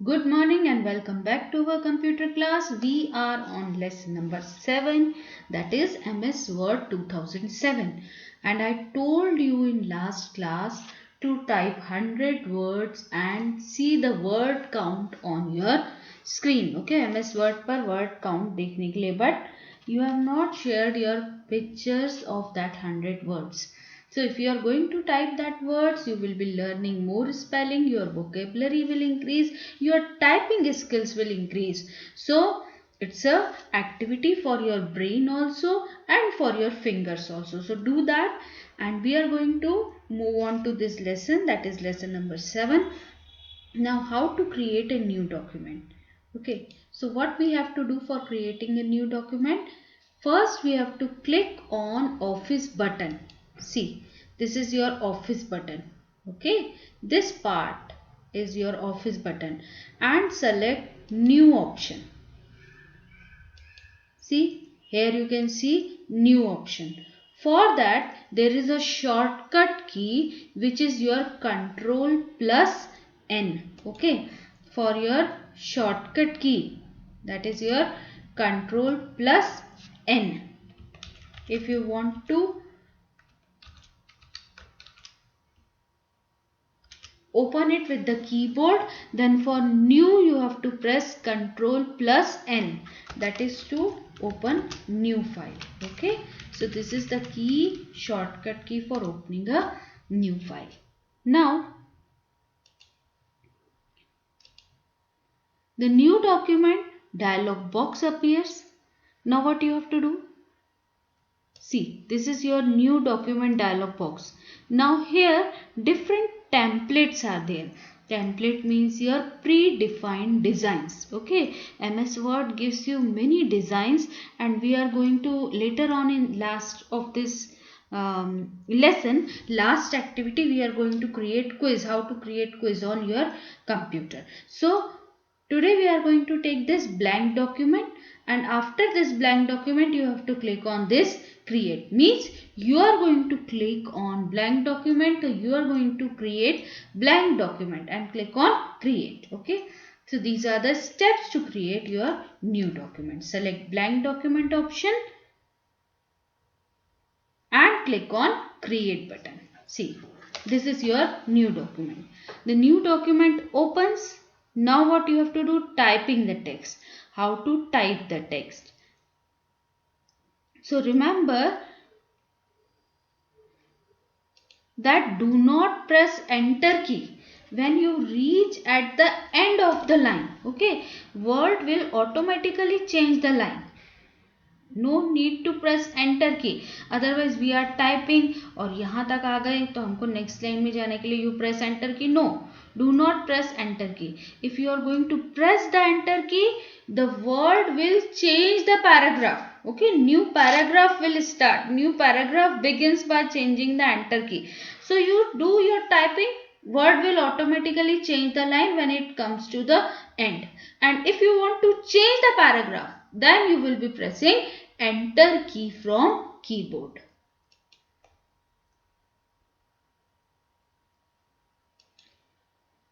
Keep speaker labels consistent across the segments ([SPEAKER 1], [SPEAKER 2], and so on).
[SPEAKER 1] Good morning and welcome back to our computer class. We are on lesson number 7, that is MS Word 2007, and I told you in last class to type 100 words and see the word count on your screen. Okay, MS Word per word count देखने के लिए, but you have not shared your pictures of that 100 words. So if you are going to type that words, you will be learning more spelling, your vocabulary will increase, your typing skills will increase. So it's a activity for your brain also and for your fingers also. So do that, and we are going to move on to this lesson, that is lesson number 7. Now how to create a new document. Okay, so what we have to do for creating a new document? First we have to click on office button. See, this is your office button. Okay, this part is your office button and select new option. See, here you can see new option. For that there is a shortcut key which is your control plus N. Okay, for your shortcut key, that is your control plus N. If you want to open it with the keyboard, then for new you have to press control plus N, that is to open new file. Okay, so this is the key, shortcut key for opening a new file. Now the new document dialog box appears. Now what you have to do? See, this is your new document dialog box. Now here different templates are there. Template means your predefined designs. Okay, MS Word gives you many designs, and we are going to later on in last of this lesson, last activity, we are going to create quiz, how to create quiz on your computer. So today we are going to take this blank document, and after this blank document you have to click on this create. Means you are going to click on blank document, so you are going to create blank document and click on create. Okay, so these are the steps to create your new document. Select blank document option and click on create button. See, this is your new document. The new document opens. Now what you have to do? Typing the text. How to type the text? So remember that do not press enter key when you reach at the end of the line. Okay, Word will automatically change the line. No need to press enter key, otherwise we are typing और यहाँ तक आ गए तो हमको next line में जाने के लिए you press enter key. No, do not press enter key. If you are going to press the enter key, the word will change the paragraph. Okay, new paragraph will start. New paragraph begins by changing the enter key. So you do your typing, Word will automatically change the line when it comes to the end. And if you want to change the paragraph, then you will be pressing enter key from keyboard.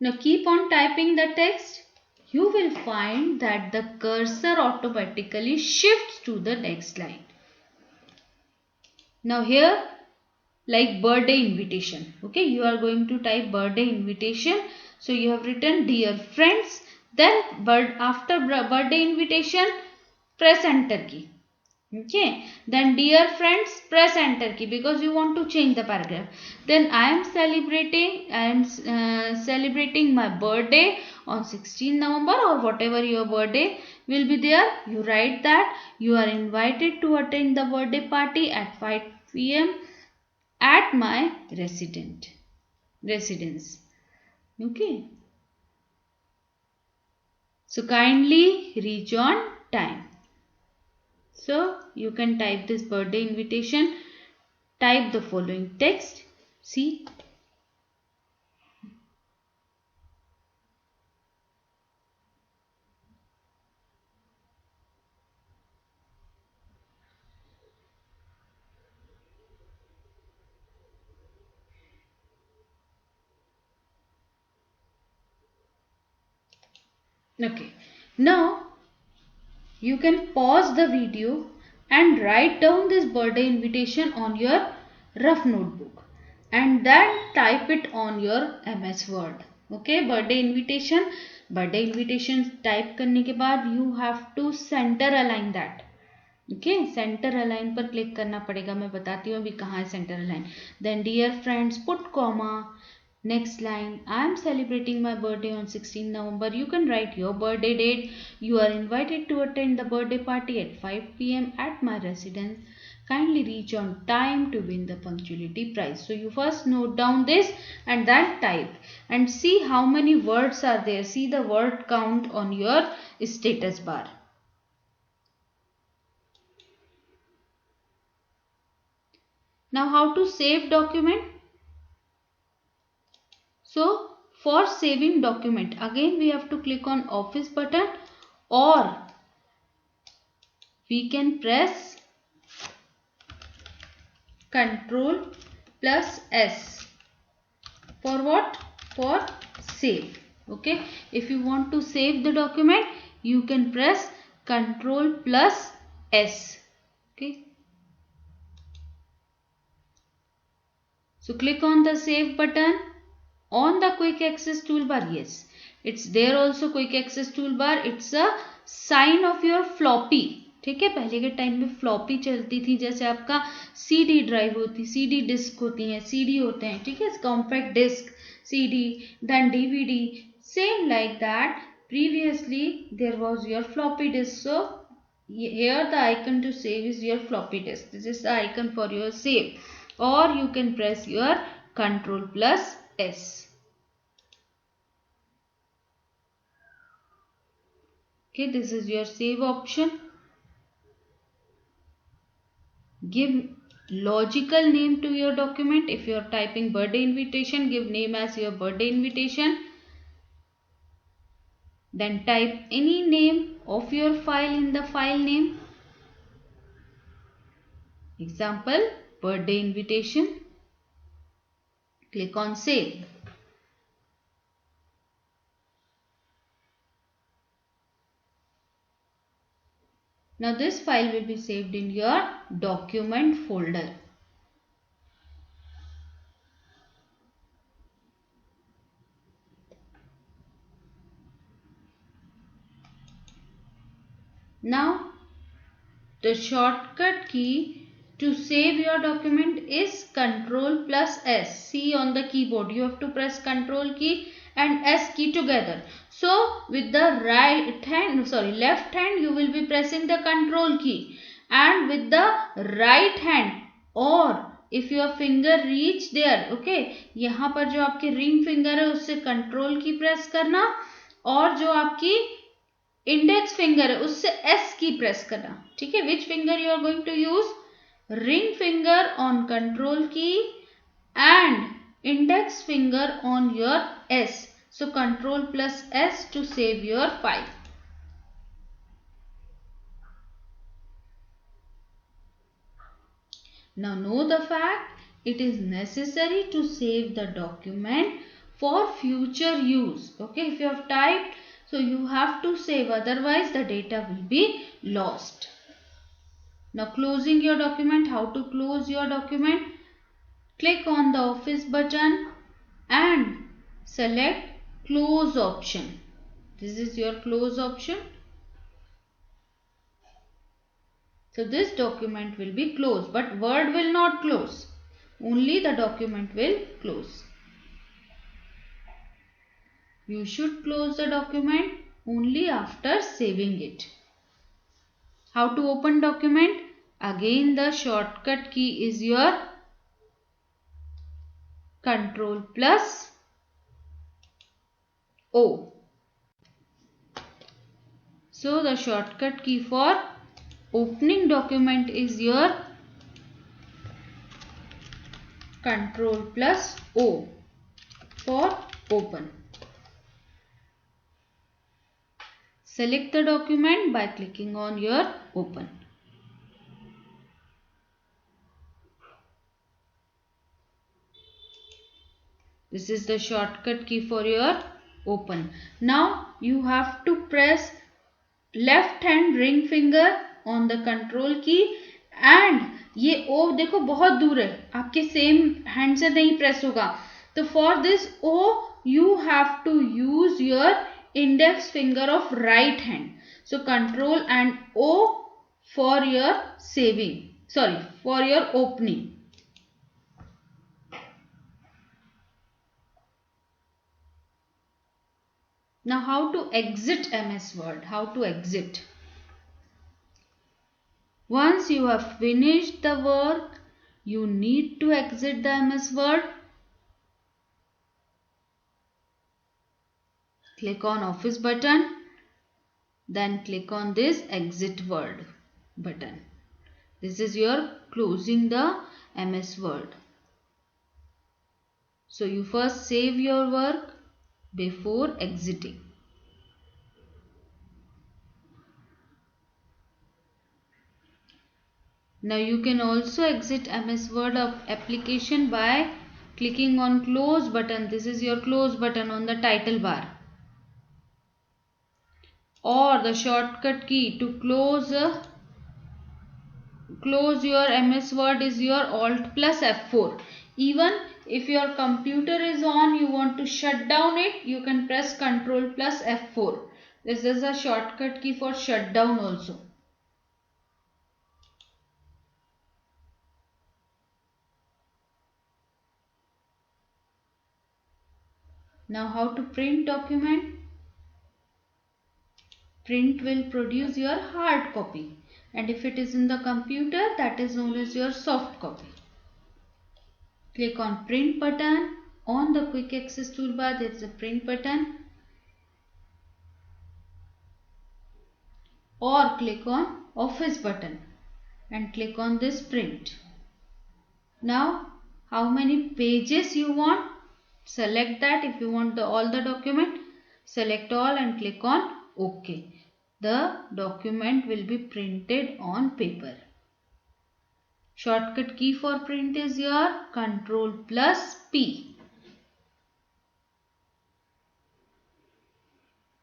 [SPEAKER 1] Now keep on typing the text. You will find that the cursor automatically shifts to the next line. Now here, like birthday invitation. Okay, you are going to type birthday invitation. So you have written dear friends. Then after birthday invitation, press enter key. Okay, then dear friends, press enter key because you want to change the paragraph. Then I am celebrating my birthday on 16 November or whatever your birthday will be there. You write that you are invited to attend the birthday party at 5 p.m. at my residence. Okay, so kindly reach on time. So you can type this birthday invitation, type the following text. See, Okay. Now you can pause the video and write down this birthday invitation on your rough notebook and then type it on your MS Word. Okay, birthday invitation type करने के बाद you have to center align that. Okay center align पर click करना पड़ेगा. मैं बताती हूँ अभी कहाँ है center align. Then dear friends put comma. Next line, I am celebrating my birthday on 16 November. You can write your birthday date. You are invited to attend the birthday party at 5 p.m. at my residence. Kindly reach on time to win the punctuality prize. So you first note down this and then type and see how many words are there. See the word count on your status bar. Now how to save document? So for saving document, again we have to click on office button or we can press Ctrl plus S. For what? For save. Okay. If you want to save the document, you can press Ctrl plus S. Okay. So click on the save button. On the quick access toolbar, yes, it's there also quick access toolbar. It's a sign of your floppy. ठीक है, पहले के time में floppy चलती थी, जैसे आपका CD drive होती, सीडी डिस्क होती है, सीडी होते हैं, ठीक है, compact disc, CD, then DVD, same like that. Previously there was your floppy disk. So here the icon to save is your floppy disk. This is the icon for your save, or you can press your Ctrl plus S. Okay, this is your save option. Give logical name to your document. If you are typing birthday invitation, give name as your birthday invitation. Then type any name of your file in the file name. Example, birthday invitation. Click on save. Now this file will be saved in your document folder. Now the shortcut key to save your document is Ctrl plus S. See on the keyboard, you have to press Ctrl key and S key together. So with the left hand you will be pressing the Ctrl key, and with the right hand, or if your finger reach there, okay, यहाँ पर जो आपके ring finger है उससे Ctrl की press करना, और जो आपकी इंडेक्स फिंगर है उससे एस की प्रेस करना. ठीक है, which finger you are going to use? Ring finger on control key and index finger on your S. So control plus S to save your file. Now know the fact, it is necessary to save the document for future use. Okay, if you have typed, so you have to save, otherwise the data will be lost. Now closing your document. How to close your document? Click on the office button and select close option. This is your close option. So this document will be closed, but Word will not close. Only the document will close. You should close the document only after saving it. How to open document? Again the shortcut key is your Ctrl plus O. So the shortcut key for opening document is your Ctrl plus O for open. Select the document by clicking on your open. This is the shortcut key for your open. Now you have to press left hand ring finger on the control key and ये O देखो बहुत दूर है, आपके same hand से नहीं press होगा. तो for this O you have to use your index finger of right hand. So control and O for your saving, sorry, for your opening. Now how to exit MS Word, how to exit. Once you have finished the work, you need to exit the MS Word. Click on Office button, then click on this Exit Word button. This is your closing the MS Word. So you first save your work before exiting. Now you can also exit MS Word application by clicking on Close button. This is your Close button on the title bar. Or the shortcut key to close your MS Word is your Alt plus F4. Even if your computer is on, you want to shut down it, you can press Ctrl plus F4. This is a shortcut key for shutdown also. Now how to print document? Print will produce your hard copy, and if it is in the computer, that is known as your soft copy. Click on print button. On the quick access toolbar, there is a print button, or click on office button and click on this print. Now how many pages you want? Select that. If you want all the document, select all and click on OK. The document will be printed on paper. Shortcut key for print is your Ctrl plus P.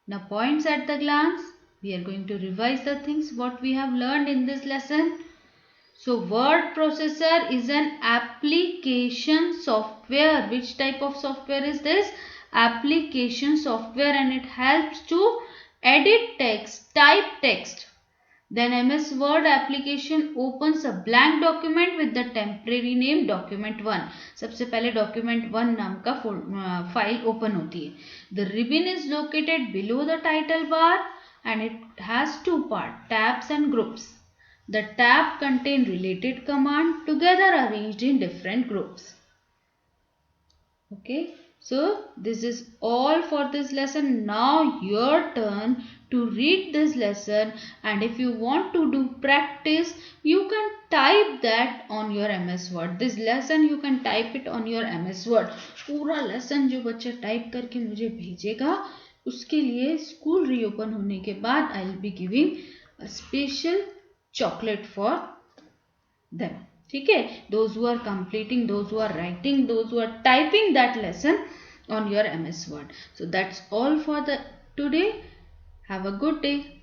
[SPEAKER 1] Now points at the glance. We are going to revise the things what we have learned in this lesson. So word processor is an application software. Which type of software is this? Application software, and it helps to edit text, type text. Then MS Word application opens a blank document with the temporary name document1. सबसे पहले document1 नाम का file open होती है. The ribbon is located below the title bar and it has two parts, tabs and groups. The tab contain related command together arranged in different groups. Okay, so this is all for this lesson. Now your turn to read this lesson, and if you want to do practice, you can type that on your MS Word. This lesson you can type it on your MS Word. पूरा lesson जो बच्चा type करके मुझे भेजेगा, उसके लिए school reopen होने के बाद I will be giving a special chocolate for them. ठीक है, those who are completing, those who are writing, those who are typing that lesson on your MS Word. So that's all for the today. Have a good day.